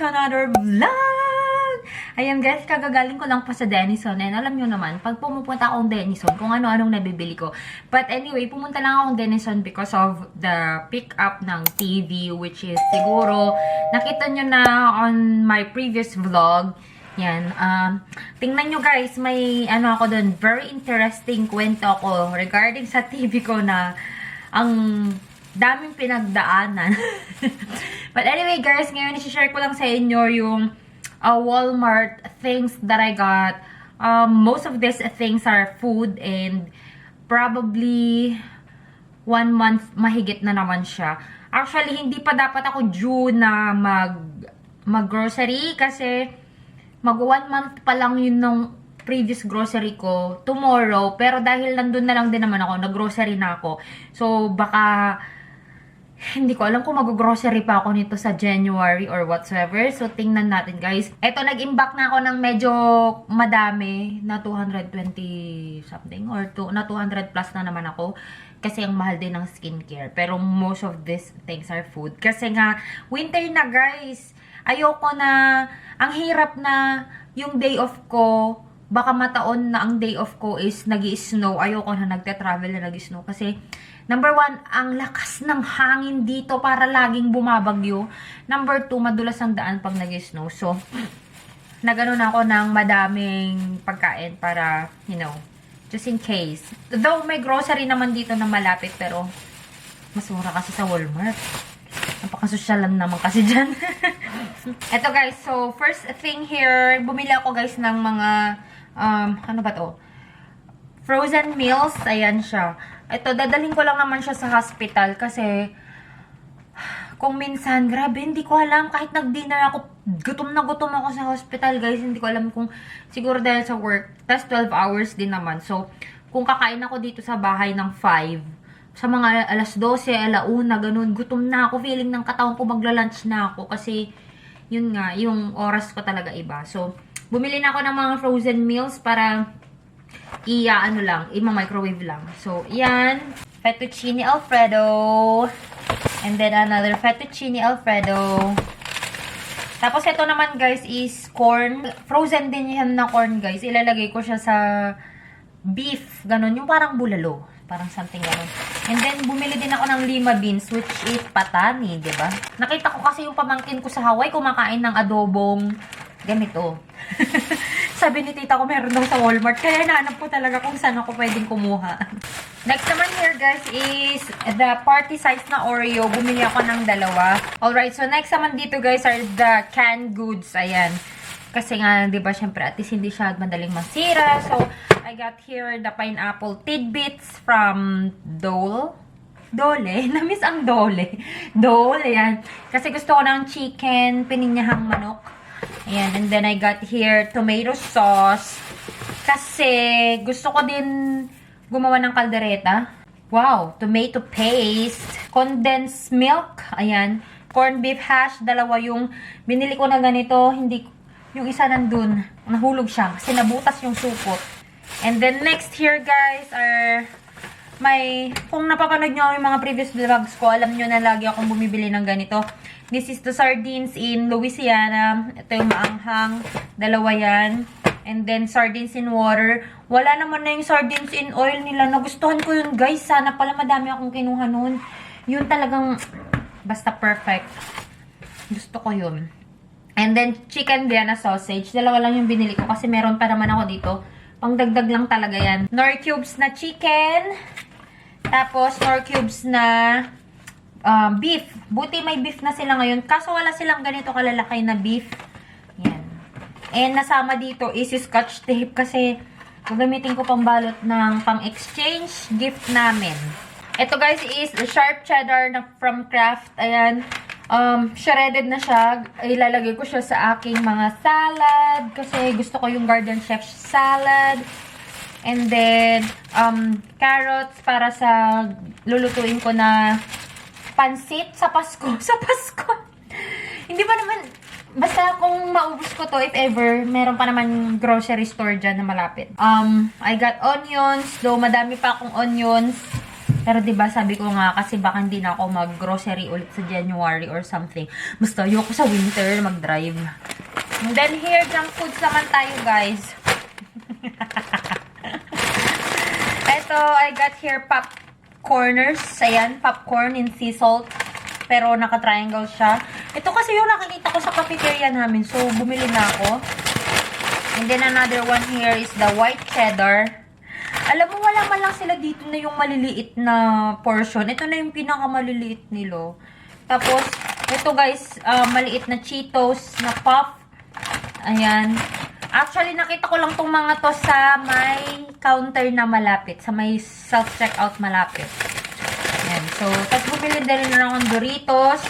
another vlog! Ayan guys, kagagaling ko lang pa sa Denison. And alam nyo naman, pag pumupunta akong Denison, kung ano-anong nabibili ko. But anyway, pumunta lang akong Denison because of the pick-up ng TV, which is siguro, nakita nyo na on my previous vlog. Yan. Tingnan nyo guys, may ano ako dun, very interesting kwento ako regarding sa TV ko na ang daming pinagdaanan. But anyway guys, ngayon i-share ko lang sa inyo yung Walmart things that I got. Most of these things are food and probably 1 month mahigit na naman siya. Actually, hindi pa dapat ako due na mag-grocery kasi mag 1 month pa lang yun ng previous grocery ko tomorrow. Pero dahil nandun na lang din naman ako, nag-grocery na ako. So, baka hindi ko alam kung mag-grocery pa ako nito sa January or whatsoever. So, tingnan natin guys. Eto, nag-imbak na ako ng medyo madami na 220 something or na 200 plus na naman ako. Kasi ang mahal din ng skincare. Pero most of these things are food. Kasi nga, winter na guys. Ayoko na, ang hirap na yung day off ko, baka mataon na ang day off ko is nag-i-snow. Ayoko na nagte-travel na nag-i-snow. Kasi, number 1, ang lakas ng hangin dito para laging bumabagyo. Number 2, madulas ang daan pag nag-snow. So, nagano na ako ng madaming pagkain para, you know, just in case. Though may grocery naman dito na malapit, pero mas mura kasi sa Walmart. Napakasosyal lang naman kasi dyan. Eto guys, so first thing here, bumili ako guys ng mga, ano ba to? Frozen meals, ayan siya. Ito, dadalhin ko lang naman siya sa hospital kasi kung minsan, grabe, hindi ko alam. Kahit nag-dinner ako, gutom na gutom ako sa hospital, guys. Hindi ko alam kung siguro dahil sa work. Tapos 12 hours din naman. So, kung kakain ako dito sa bahay ng 5, sa mga alas 12, alauna, ganun, gutom na ako. Feeling ng katawan ko magla-lunch na ako kasi yun nga, yung oras ko talaga iba. So, bumili na ako ng mga frozen meals para ano lang, i-microwave lang. So, yan. Fettuccine Alfredo. And then, another fettuccine Alfredo. Tapos, ito naman, guys, is corn. Frozen din yan na corn, guys. Ilalagay ko siya sa beef. Ganon. Yung parang bulalo. Parang something ganon. And then, bumili din ako ng lima beans, which is patani, diba? Nakita ko kasi yung pamangkin ko sa Hawaii, kumakain ng adobong ganito. Sabi ni tita ko, meron daw sa Walmart. Kaya nahanap ko talaga kung saan ako pwedeng kumuha. Next naman here, guys, is the party size na Oreo. Bumili ako ng 2. Alright, so next naman dito, guys, are the canned goods. Ayan. Kasi nga, di ba, syempre, at least hindi siya madaling masira. So, I got here the pineapple tidbits from Dole. Dole? Namiss ang Dole. Dole, ayan. Kasi gusto ko ng chicken, pininyahang manok. Ayan, and then I got here tomato sauce. Kasi gusto ko din gumawa ng kaldereta. Wow, tomato paste, condensed milk. Ayan, corned beef hash, 2 yung binili ko na ganito. Hindi, yung isa nandun, nahulog siya kasi nabutas yung supot. And then next here guys are kung napapanood nyo yung mga previous vlogs ko, alam nyo na lagi akong bumibili ng ganito. This is the sardines in Louisiana. Ito yung maanghang. 2 yan. And then, sardines in water. Wala naman na yung sardines in oil nila. Nagustuhan ko yun, guys. Sana pala madami akong kinuha nun. Yun talagang, basta perfect. Gusto ko yun. And then, chicken Vienna sausage. 2 lang yung binili ko kasi meron pa naman ako dito. Pangdagdag lang talaga yan. Nor cubes na chicken. Tapos, nor cubes na beef. Buti may beef na sila ngayon. Kaso wala silang ganito kalalaki na beef. Yan. And nasama dito is scotch tape kasi gagamitin ko pang balot ng pang-exchange gift namin. Ito guys is sharp cheddar na from Kraft. Ayan. Shredded na siya. Ilalagay ko siya sa aking mga salad kasi gusto ko yung Garden Chef salad. And then, carrots para sa lulutuin ko na pansit sa Pasko. Sa Pasko. Hindi ba naman, basta kung maubos ko to, if ever, meron pa naman grocery store dyan na malapit. I got onions, though madami pa akong onions. Pero 'di ba sabi ko nga kasi baka hindi na ako mag-grocery ulit sa January or something. Basta ayoko sa winter mag-drive. And then here, junk foods naman tayo, guys. Ito, I got here popcorners. Ayan, popcorn in sea salt. Pero naka-triangle siya. Ito kasi yung nakikita ko sa cafeteria namin. So, bumili na ako. And then another one here is the white cheddar. Alam mo, wala man lang sila dito na yung maliliit na portion. Ito na yung pinakamaliliit nilo. Tapos, ito guys, maliit na Cheetos na puff. Ayan. Actually, nakita ko lang tong mga to sa may counter na malapit. Sa may self-checkout malapit. Ayan. So, tapos bumili din rin akong Doritos.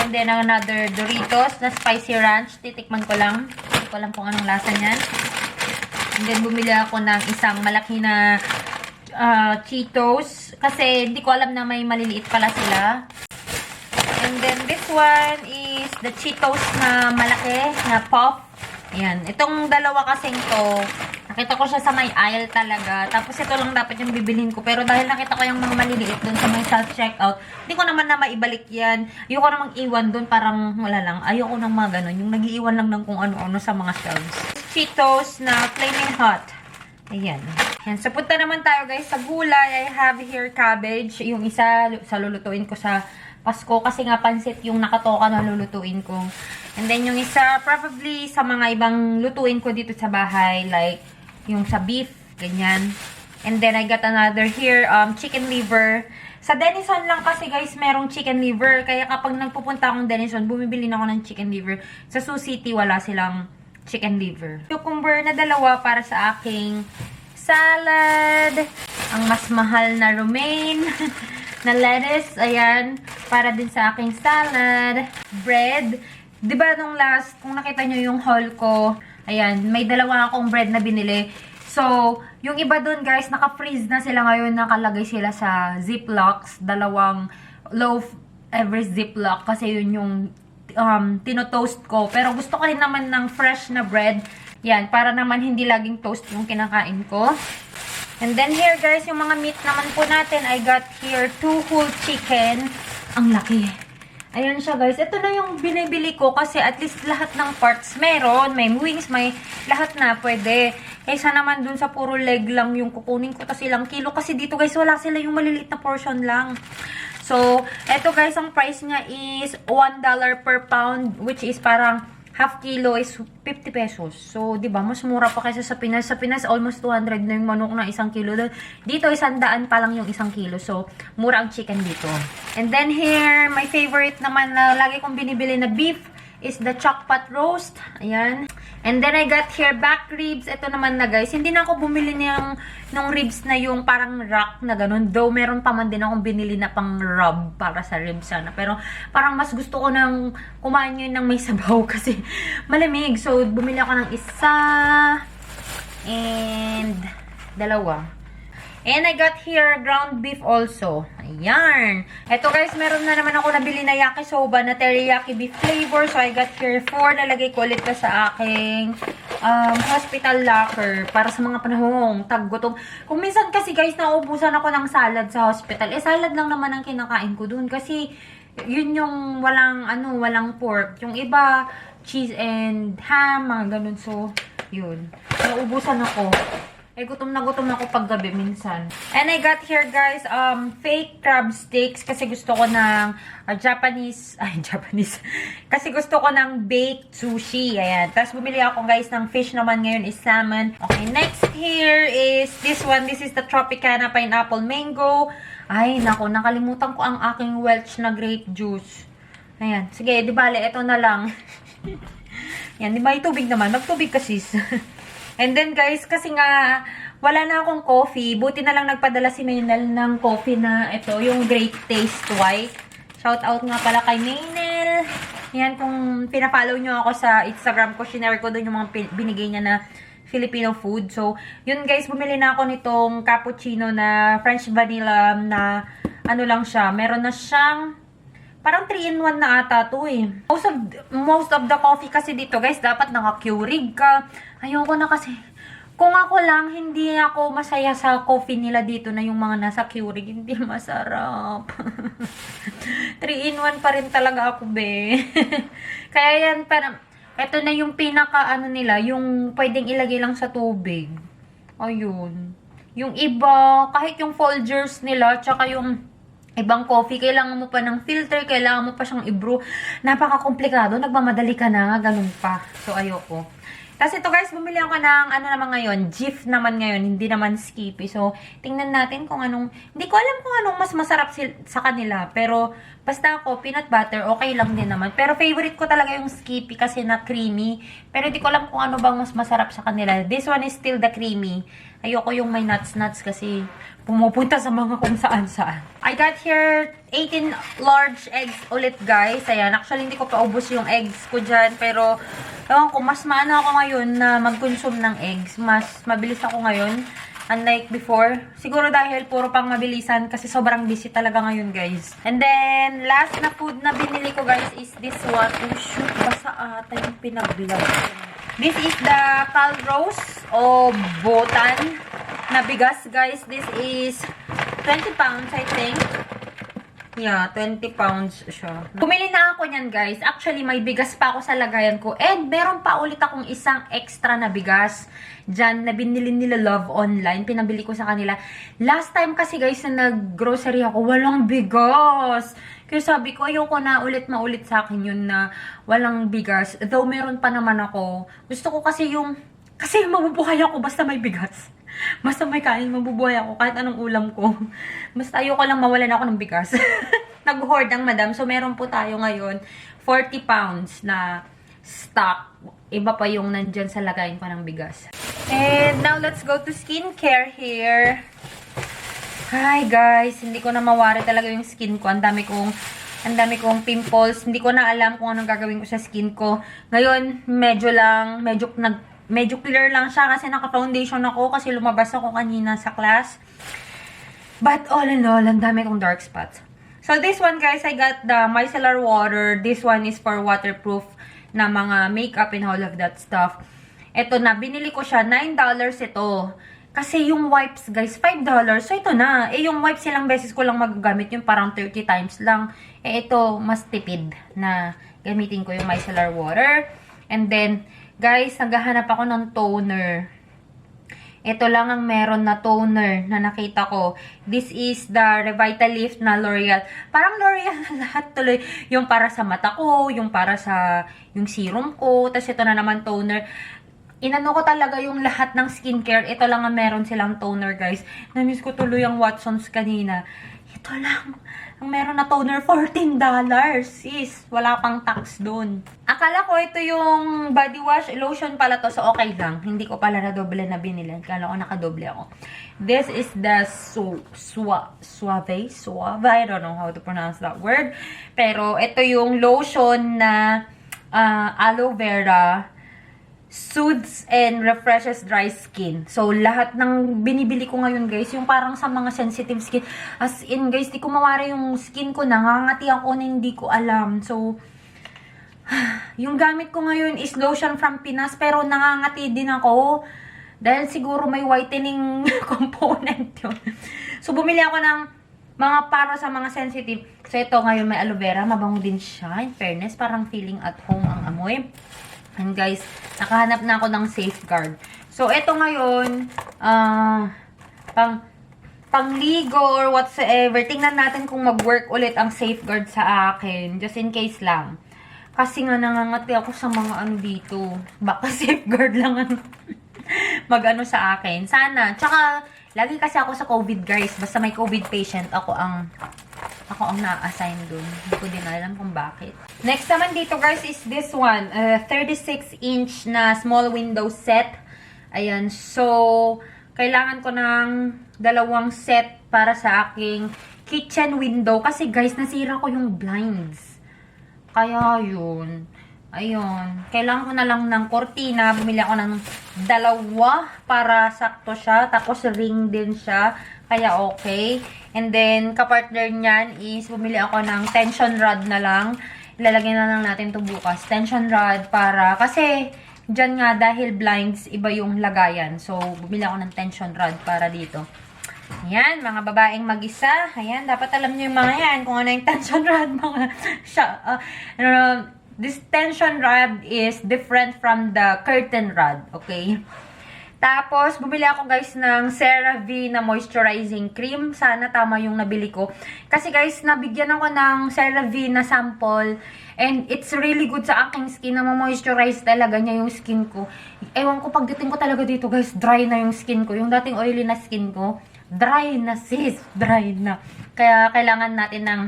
And then, another Doritos na spicy ranch. Titikman ko lang. Hindi ko alam kung anong lasa niyan. And then, bumili ako ng isang malaki na Cheetos. Kasi, hindi ko alam na may maliliit pala sila. And then, this one is the Cheetos na malaki, na puff. Ayan. Itong dalawa kasing to, nakita ko siya sa may aisle talaga. Tapos, ito lang dapat yung bibilhin ko. Pero dahil nakita ko yung mga maliliit dun sa may self-checkout, hindi ko naman na maibalik yan. Ayoko na mag-iwan dun, parang wala lang. Ayoko nang mga ganun. Yung nag-iiwan lang ng kung ano-ano sa mga shelves. Cheetos na Flaming Hot. Ayan. Ayan. So, punta naman tayo guys sa gulay. I have here cabbage. Yung isa, lulutuin ko sa Pasko kasi nga pansit yung nakatoka na lulutuin ko. And then yung isa, probably sa mga ibang lutuin ko dito sa bahay, like yung sa beef, ganyan. And then I got another here, chicken liver. Sa Denison lang kasi guys, merong chicken liver. Kaya kapag nagpupunta akong Denison, bumibili na ako ng chicken liver. Sa Sioux City, wala silang chicken liver. Cucumber na dalawa para sa aking salad. Ang mas mahal na romaine. Na lettuce, ayan, para din sa aking salad. Bread. Diba nung last, kung nakita nyo yung haul ko, ayan, may dalawa akong bread na binili. So, yung iba dun guys, naka-freeze na sila ngayon, nakalagay sila sa Ziplocs, dalawang loaf every Ziploc, kasi yun yung tinotoast ko. Pero gusto ko rin naman ng fresh na bread, yan, para naman hindi laging toast yung kinakain ko. And then here guys, yung mga meat naman po natin, I got here 2 whole chicken. Ang laki. Ayan siya guys. Ito na yung binibili ko kasi at least lahat ng parts meron. May wings, may lahat na pwede. Kaysa naman dun sa puro leg lang yung kukunin ko. Tapos ilang kilo. Kasi dito guys, wala sila yung maliliit na portion lang. So, eto guys, ang price niya is $1 per pound. Which is parang half kilo is 50 pesos. So, di ba mas mura pa kaysa sa Pinas. Sa Pinas, almost 200 na yung manok na 1 kilo. Dito, 100 pa lang yung 1 kilo. So, mura ang chicken dito. And then here, my favorite naman na lagi kong binibili na beef is the choc pot roast. Ayan. And then I got here back ribs. Ito naman na guys. Hindi na ako bumili ng ribs na yung parang rack na ganun. Though meron pa man din akong binili na pang rub para sa ribs sana. Pero parang mas gusto ko nang kumain yun ng may sabaw kasi malamig. So bumili ako ng isa and dalawa. And I got here ground beef also. Ayan. Ito guys, meron na naman ako nabili na yakisoba na teriyaki beef flavor. So I got here 4. Nalagay ko ulit pa sa aking hospital locker para sa mga panahong taggutom. Kung minsan kasi guys, naubusan ako ng salad sa hospital. Eh, salad lang naman ang kinakain ko dun. Kasi yun yung walang pork. Yung iba, cheese and ham, mga ganun. So, yun. Naubusan ako. Eh, gutom na ako paggabi minsan. And I got here, guys, fake crab sticks kasi gusto ko ng Japanese. Kasi gusto ko ng baked sushi. Ayan. Tapos bumili ako, guys, ng fish naman ngayon is salmon. Okay, next here is this one. This is the Tropicana Pineapple Mango. Ay, nako, nakalimutan ko ang aking Welch na grape juice. Ayan. Sige, di bale, ito na lang. Yan, di ba? Itubig naman. Magtubig kasi. And then guys, kasi nga wala na akong coffee. Buti na lang nagpadala si Maynel ng coffee na ito, yung Great Taste White. Shout out nga pala kay Maynel. Yan, kung pina-follow nyo ako sa Instagram ko, shinare ko doon yung mga binigay niya na Filipino food. So, yun guys, bumili na ako nitong cappuccino na French vanilla na ano lang siya. Meron na siyang parang 3-in-1 na ata to eh. Most of the coffee kasi dito guys, dapat naka-Keurig ka. Ayoko na kasi Kung ako lang, hindi ako masaya sa coffee nila dito na yung mga nasa Keurig. Hindi masarap. 3-in-1 pa rin talaga ako, be. Kaya yan, parang, ito na yung pinaka, ano nila, yung pwedeng ilagay lang sa tubig. Ayun. Yung iba, kahit yung Folgers nila, tsaka yung ibang coffee, kailangan mo pa ng filter, kailangan mo pa siyang i-brew. Napaka-komplikado, nagmamadali ka na, ganun pa. So, ayoko. Tapos ito guys, bumili ako ng ano naman ngayon, Jif naman ngayon, hindi naman Skippy. So, tingnan natin kung anong, hindi ko alam kung anong mas masarap sa kanila. Pero, basta ako, peanut butter, okay lang din naman. Pero favorite ko talaga yung Skippy kasi na creamy. Pero hindi ko alam kung ano bang mas masarap sa kanila. This one is still the creamy. Ayoko yung may nuts kasi pumupunta sa mga kung saan-saan. I got here 18 large eggs ulit guys. Ayan, actually hindi ko pa ubos yung eggs ko dyan. Pero, ewan ko, mas maano ako ngayon na mag-consume ng eggs. Mas mabilis ako ngayon. Unlike before. Siguro dahil puro pang mabilisan kasi sobrang busy talaga ngayon guys. And then, last na food na binili ko guys is this one. Oh shoot, basa ata yung pinagbilang. This is the Calrose o Botan na bigas guys. This is 20 pounds I think. Yeah, 20 pounds siya. Bumili na ako niyan guys. Actually, may bigas pa ako sa lagayan ko. And meron pa ulit akong isang extra na bigas dyan na binili nila Love online. Pinabili ko sa kanila. Last time kasi guys na nag-grocery ako, walang bigas. Kaya sabi ko, ayoko na maulit sa akin yun na walang bigas. Though meron pa naman ako. Gusto ko kasi kasi mabubuhay ako basta may bigas. Basta may kain, mabubuhay ako kahit anong ulam ko. Basta ayoko lang mawalan ako ng bigas. Nag-hoard ang madam. So, meron po tayo ngayon 40 pounds na stock. Iba pa yung nandyan sa lagayin pa ng bigas. And now, let's go to skincare here. Hi guys, hindi ko na mawari talaga yung skin ko. Ang dami kong pimples. Hindi ko na alam kung anong gagawin ko sa skin ko. Ngayon, medyo clear lang siya kasi naka-foundation ako kasi lumabas ako kanina sa class. But all in all, ang dami kong dark spots. So this one guys, I got the micellar water. This one is for waterproof na mga makeup and all of that stuff. Ito na, binili ko siya. $9 ito. Kasi yung wipes guys, $5. So ito na. Yung wipes ilang beses ko lang magagamit. Yung parang 30 times lang. Ito, mas tipid na gamitin ko yung micellar water. And then, guys, naghahanap ako ng toner. Ito lang ang meron na toner na nakita ko. This is the Revitalift na L'Oreal. Parang L'Oreal na lahat tuloy. Yung para sa mata ko, yung para sa yung serum ko. Tapos ito na naman toner. Inano ko talaga yung lahat ng skincare. Ito lang ang meron silang toner, guys. Na-miss ko tuloy ang Watsons kanina. Ito lang. Ang meron na toner, $14. Sis, wala pang tax dun. Akala ko ito yung body wash, lotion pala to. So, okay lang. Hindi ko pala na doble na binili. Akala ko nakadoble ako. This is the Suave. I don't know how to pronounce that word. Pero, ito yung lotion na aloe vera. Soothes and refreshes dry skin. So, lahat ng binibili ko ngayon, guys, yung parang sa mga sensitive skin. As in, guys, di ko mawari yung skin ko. Nangangati ako na hindi ko alam. So, yung gamit ko ngayon is lotion from Pinas, pero nangangati din ako. Dahil siguro may whitening component yun. So, bumili ako ng mga para sa mga sensitive. So, ito ngayon may aloe vera. Mabango din siya. In fairness, parang feeling at home ang amoy. And guys, nakahanap na ako ng safeguard. So, ito ngayon, pangligo or whatsoever. Tingnan natin kung mag-work ulit ang safeguard sa akin. Just in case lang. Kasi nga nangangati ako sa mga ano dito. Baka safeguard lang ang mag-ano sa akin. Sana. Tsaka, lagi kasi ako sa COVID, guys. Basta may COVID patient, ako ang na-assign dun. Hindi ko din alam kung bakit. Next naman dito guys is this one. 36-inch na small window set. Ayan. So, kailangan ko ng 2 set para sa aking kitchen window. Kasi guys, nasira ko yung blinds. Kaya yun. Ayun. Kailangan ko na lang ng kortina. Bumili ako ng 2 para sakto siya. Tapos ring din siya. Kaya okay. And then, kapartner niyan is bumili ako ng tension rod na lang. Ilalagay na lang natin to bukas. Tension rod para, kasi Diyan nga, dahil blinds, iba yung lagayan. So, bumili ako ng tension rod para dito. Ayan, mga babaeng mag-isa. Ayan, dapat alam nyo yung mga yan, kung ano yung tension rod. This tension rod is different from the curtain rod, okay? Tapos, bumili ako guys ng CeraVe na moisturizing cream. Sana tama yung nabili ko. Kasi guys, nabigyan ako ng CeraVe na sample. And it's really good sa aking skin na ma-moisturize talaga niya yung skin ko. Ewan ko, pagdating ko talaga dito guys, dry na yung skin ko. Yung dating oily na skin ko, dry na sis, dry na. Kaya kailangan natin ng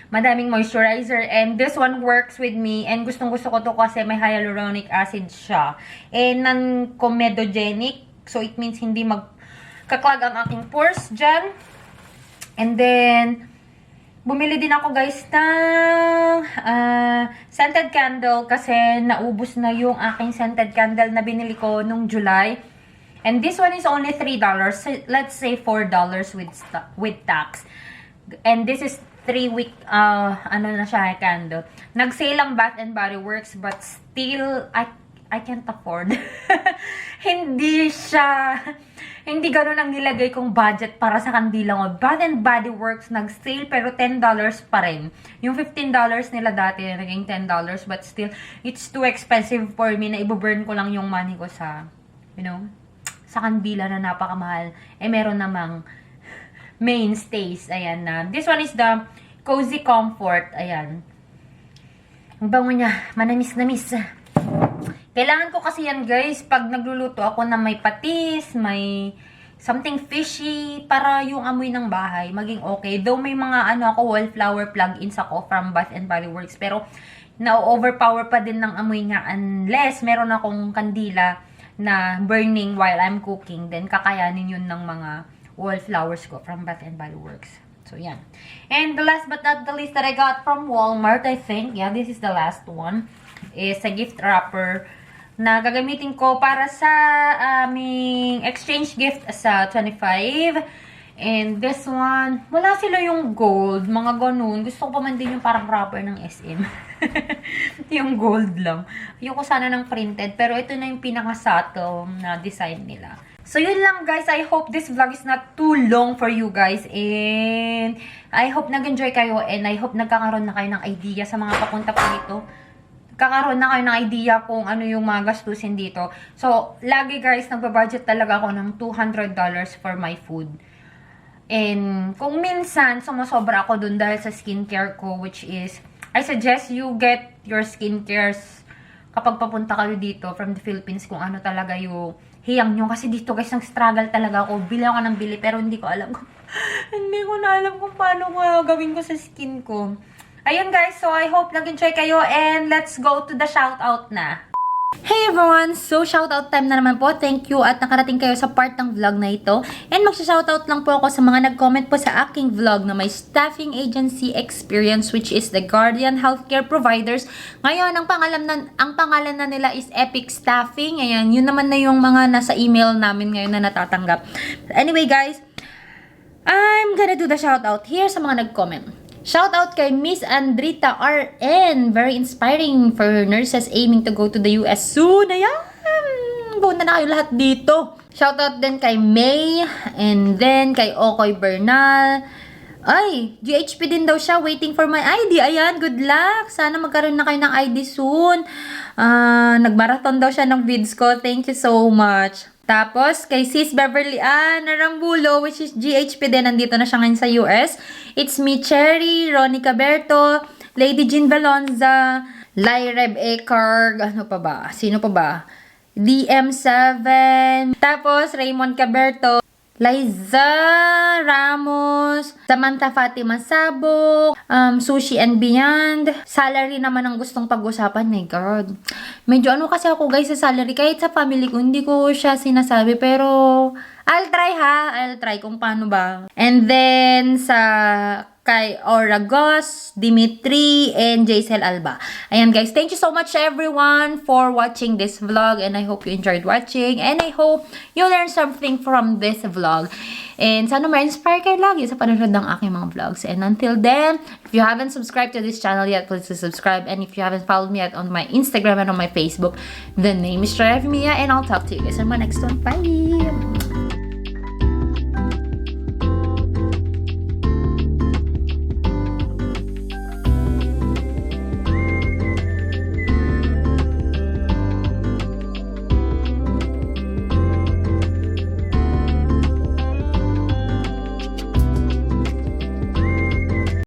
madaming moisturizer. And this one works with me. And gustong-gusto ko to kasi may hyaluronic acid siya. And non-comedogenic. So, it means hindi magkaklag ang aking pores dyan. And then, bumili din ako guys ng scented candle kasi naubos na yung aking scented candle na binili ko nung July. And this one is only $3. Let's say $4 with tax. And this is 3-week, ano na siya, candle. Nag-sale ang Bath and Body Works, but still, I can't afford. Hindi ganun ang nilagay kong budget para sa kandilang. Bath and Body Works, nag-sale, pero $10 pa rin. Yung $15 nila dati, naging $10, but still, it's too expensive for me na ibo-burn ko lang yung money ko sa, sa kandila na napakamahal. Eh, meron namang mainstays. Ayan na. This one is the Cozy Comfort. Ayan. Ang bango niya. Manamis-namis. Kailangan ko kasi yan, guys, pag nagluluto ako na may patis, may something fishy, para yung amoy ng bahay maging okay. Though may mga wallflower plug-ins ako from Bath and Body Works, pero na-overpower pa din ng amoy nga unless meron akong kandila na burning while I'm cooking, then kakayanin yun ng mga wallflowers ko from Bath and Body Works. So, yan. And the last but not the least that I got from Walmart, I think, yeah, this is the last one, is a gift wrapper na gagamitin ko para sa aming exchange gift sa 25. And this one, wala sila yung gold, mga ganun. Gusto ko pa man din yung parang wrapper ng SM. Yung gold lang. Ayoko sana ng printed, pero ito na yung pinaka-subtle na design nila. So, yun lang guys. I hope this vlog is not too long for you guys. And I hope nag-enjoy kayo and I hope nagkakaroon na kayo ng idea sa mga papunta po dito. Kakaroon na kayo ng idea kung ano yung mga gastusin dito. So, lagi guys, nagbabudget talaga ako ng $200 for my food. And kung minsan, sumasobra ako dun dahil sa skincare ko, which is, I suggest you get your skincares kapag papunta kayo dito from the Philippines, kung ano talaga yung hiyang nyo. Kasi dito guys, ang struggle talaga ako. Bili ako ng bili, pero hindi ko alam kung, hindi ko na alam kung paano ko gawin ko sa skin ko. Ayun guys, so I hope nag-enjoy kayo and let's go to the shoutout na. Hey everyone! So, shoutout time na naman po. Thank you at nakarating kayo sa part ng vlog na ito. And magsha-shoutout lang po ako sa mga nag-comment po sa aking vlog na may staffing agency experience, which is the Guardian Healthcare Providers. Ngayon, ang pangalan na nila is Epic Staffing. Ayan, yun naman na yung mga nasa email namin ngayon na natatanggap. Anyway guys, I'm gonna do the shoutout here sa mga nag-comment. Shoutout kay Miss Andrita RN. Very inspiring for nurses aiming to go to the US soon. Ayan! Punta na kayo lahat dito. Shoutout din kay May. And then kay Okoy Bernal. Ay, GHP din daw siya. Waiting for my ID. Ayan, good luck. Sana magkaroon na kayo ng ID soon. Nagmarathon daw siya ng vids ko. Thank you so much. Tapos, kay Sis Beverly Narambulo, which is GHP din, nandito na siya ngayon sa US. It's me, Cherry, Ronnie Caberto, Lady Jean Valonza, Lyreb Ekarg, ano pa ba? Sino pa ba? DM7, tapos Raymond Caberto, Liza Ramos, Samantha Fatima Sabok, Sushi and Beyond. Salary naman ang gustong pag-usapan. My God. Medyo ano kasi ako guys sa salary. Kahit sa family ko, hindi ko siya sinasabi. Pero, I'll try kung paano ba. And then, sa kay Oragos, Dimitri, and Jaisel Alba. Ayan guys, thank you so much everyone for watching this vlog and I hope you enjoyed watching and I hope you learned something from this vlog. And sana ma-inspire kayo lagi sa panonood ng aking mga vlogs. And until then, if you haven't subscribed to this channel yet, please subscribe. And if you haven't followed me yet on my Instagram and on my Facebook, the name is Mia and I'll talk to you guys on my next one. Bye!